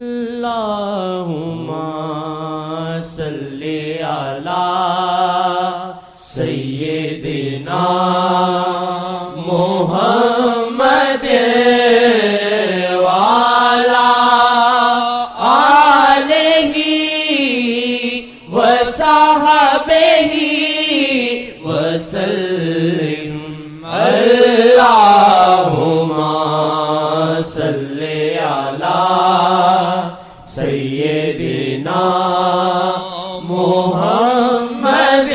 اللہم صلی علی سیدنا محمد وعلی آلہ وصحبہ وسلم اللہم صلی علی سیدنا محمد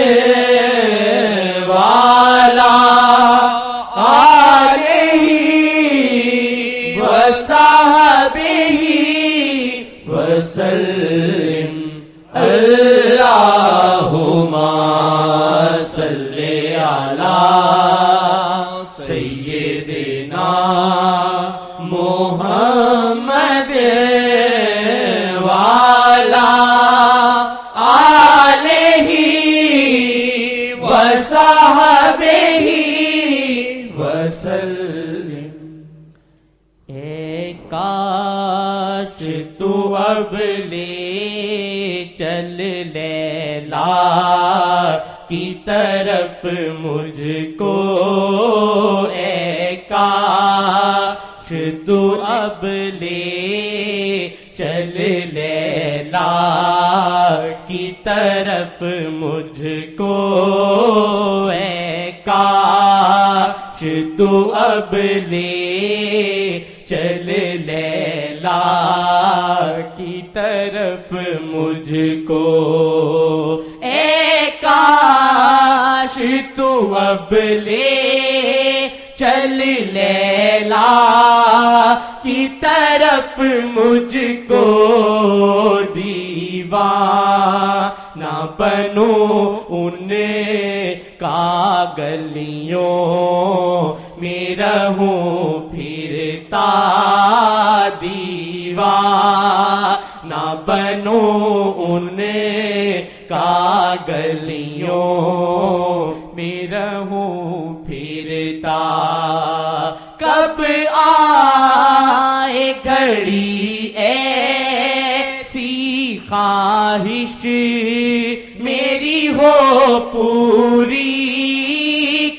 وعلی آلہ وصحبہ وسلم اللہم صلی علی سیدنا محمد وعلی آلہ وصحبہ وسلم۔ اے کاش تو اب لے چل لیلا کی طرف مجھ کو، اے کاش تو اب لے چل لیلا کی طرف مجھ کو، اے کاش تو اب لے چل لیلا کی طرف مجھ کو، اے کاش تو اب لے چل لیلا کی طرف مجھ کو، دیوانہ بنوں ان کا گلیوں میں رہوں پھرتا، دیوانہ بنوں ان کا گلیوں میں رہوں پھرتا، کب آئے گھڑی ایسی خواہش میری ہو پوری،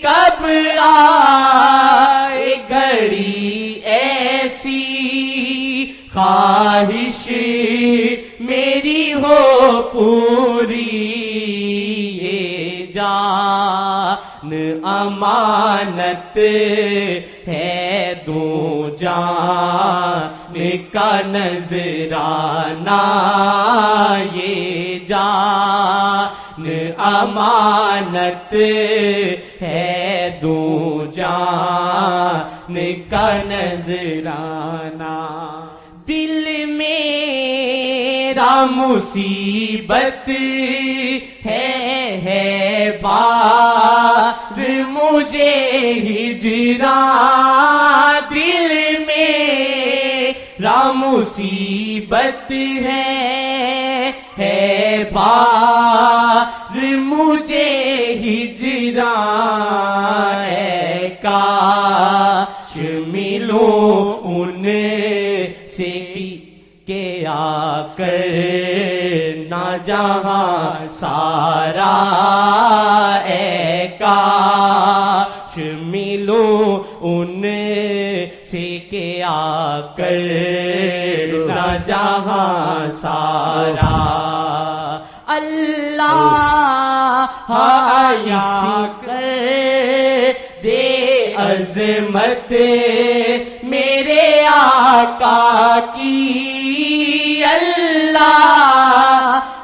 کب آئے گھڑی ایسی خواہش میری ہو پوری، یہ جان امانت ہے دوں جان کا نذرانہ، یہ جان امانت ہے دوں جان کا نذرانہ، دل میرا مصیبت ہے بار مجھے ہجران، دل میرا مصیبت ہے بار مجھے ہجران، اے کاش ملوں ان سے کہ آ کر نہ جہاں سارا، اے کاش ملوں ان سے کہ آ کر نہ جہاں سارا، اللہ عطا کر دے عظمت میرے آقا کی، اللہ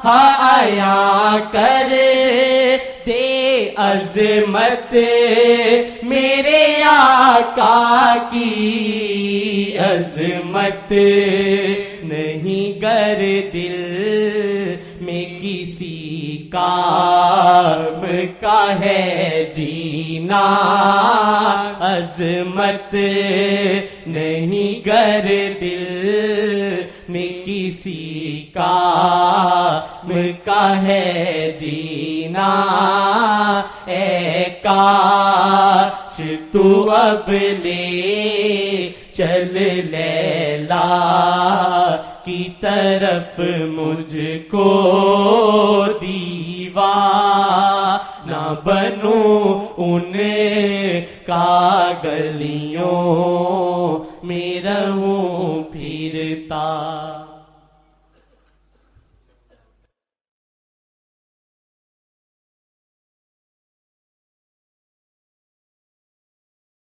عطا کر دے عظمت میرے آقا کی، عظمت نہیں گر دل میں کسی کام کا ہے جینا، عظمت نہیں گر دل میں کسی کام کا ہے جینا، اے کاش تو اب لے چل لیلا کی طرف مجھ کو دیوانہ بنوں ان کا گلیوں